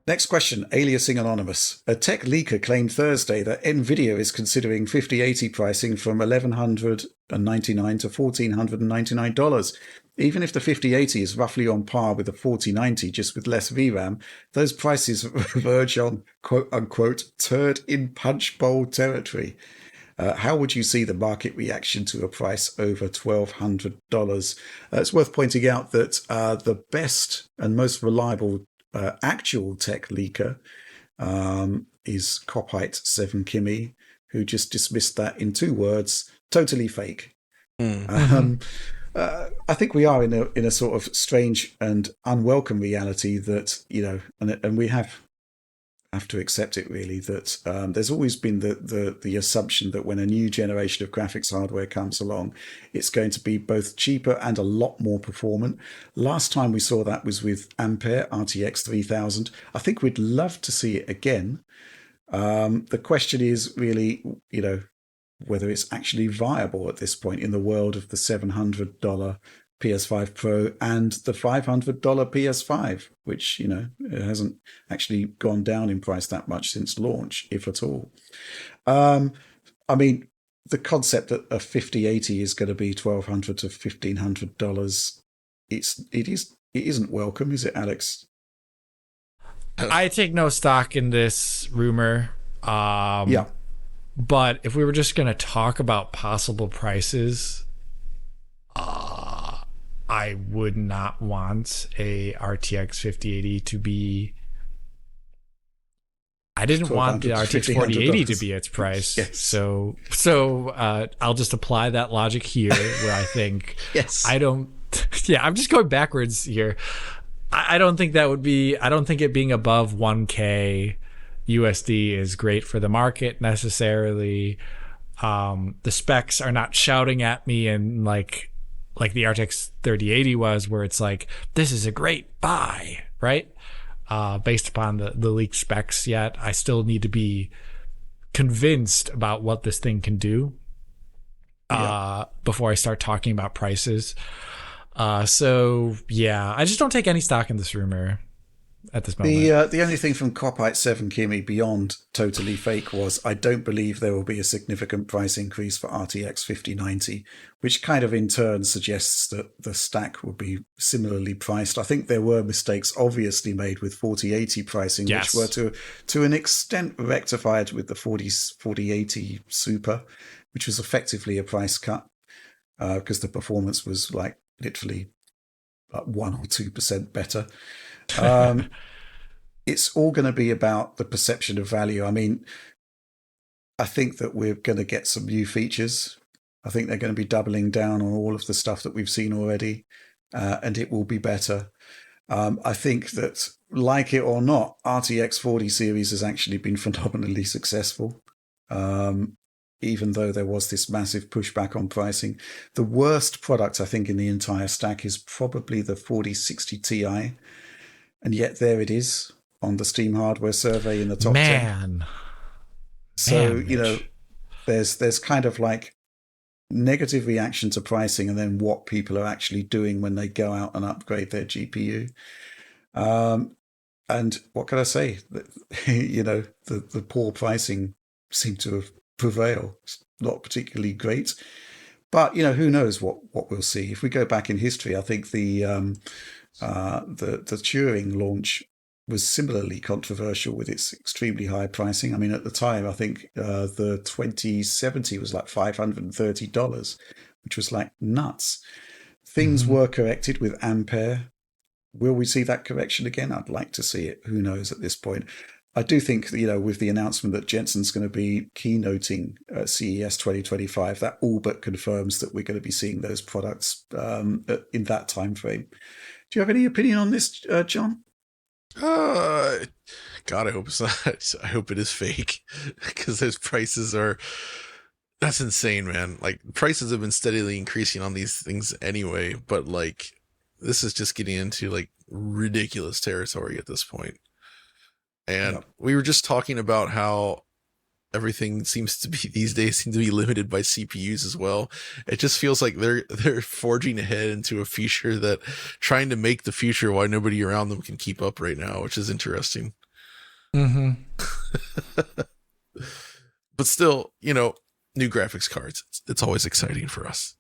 Next question, aliasing anonymous. A tech leaker claimed Thursday that Nvidia is considering 5080 pricing from $1,199 to $1,499. Even if the 5080 is roughly on par with the 4090, just with less VRAM, those prices verge on quote unquote turd in punch bowl territory. How would you see the market reaction to a price over $1,200? It's worth pointing out that the best and most reliable actual tech leaker is Copite 7 Kimmy, who just dismissed that in 2 words: totally fake. I think we are in a sort of strange and unwelcome reality that, you know, and we have to accept it really, that there's always been the assumption that when a new generation of graphics hardware comes along, it's going to be both cheaper and a lot more performant. Last time we saw that was with Ampere RTX 3000. I think we'd love to see it again. The question is really, you know, whether it's actually viable at this point in the world of the $700 PS5 Pro and the $500 PS5, which, you know, it hasn't actually gone down in price that much since launch, if at all. I mean, the concept that a 5080 is going to be $1,200 to $1,500, it isn't welcome, is it, Alex? I take no stock in this rumor. Yeah. But if we were just going to talk about possible prices, I would not want a RTX 5080 to be. I didn't want the RTX 4080 to be its price. Yes. So I'll just apply that logic here, where I think yes. I don't. Yeah, I'm just going backwards here. I don't think that would be. I don't think it being above 1K USD is great for the market necessarily. The specs are not shouting at me and like the RTX 3080 was, where it's like, this is a great buy, right? Based upon the leaked specs yet. I still need to be convinced about what this thing can do before I start talking about prices. So yeah, I just don't take any stock in this rumor at this moment. The only thing from Copite 7 Kimmy beyond totally fake was, I don't believe there will be a significant price increase for RTX 5090, which kind of in turn suggests that the stack will be similarly priced. I think there were mistakes obviously made with 4080 pricing, yes, which were to an extent rectified with the 4080 Super, which was effectively a price cut because the performance was like literally 1 or 2% better. It's all going to be about the perception of value. I mean, I think that we're going to get some new features. I think they're going to be doubling down on all of the stuff that we've seen already, and it will be better. I think that, like it or not, RTX 40 series has actually been phenomenally successful, even though there was this massive pushback on pricing. The worst product, I think, in the entire stack is probably the 4060 Ti. And yet there it is on the Steam hardware survey in the top 10. So, you know, there's kind of like negative reaction to pricing and then what people are actually doing when they go out and upgrade their GPU. And what can I say? You know, the poor pricing seemed to have prevailed. It's not particularly great. But, you know, who knows what we'll see. If we go back in history, I think the Turing launch was similarly controversial with its extremely high pricing. I mean, at the time, I think the 2070 was like $530, which was like nuts. Things were corrected with Ampere. Will we see that correction again? I'd like to see it. Who knows at this point? I do think, you know, with the announcement that Jensen's going to be keynoting CES 2025, that all but confirms that we're going to be seeing those products in that time frame. Do you have any opinion on this, John? God, I hope it's not. I hope it is fake, because those prices are, that's insane, man. Like, prices have been steadily increasing on these things anyway, but like, this is just getting into like ridiculous territory at this point. And we were just talking about how everything seems to be these days seem to be limited by CPUs as well. It just feels like they're forging ahead into a future that trying to make the future while nobody around them can keep up right now, which is interesting. Mm-hmm. But still, you know, new graphics cards. It's always exciting for us.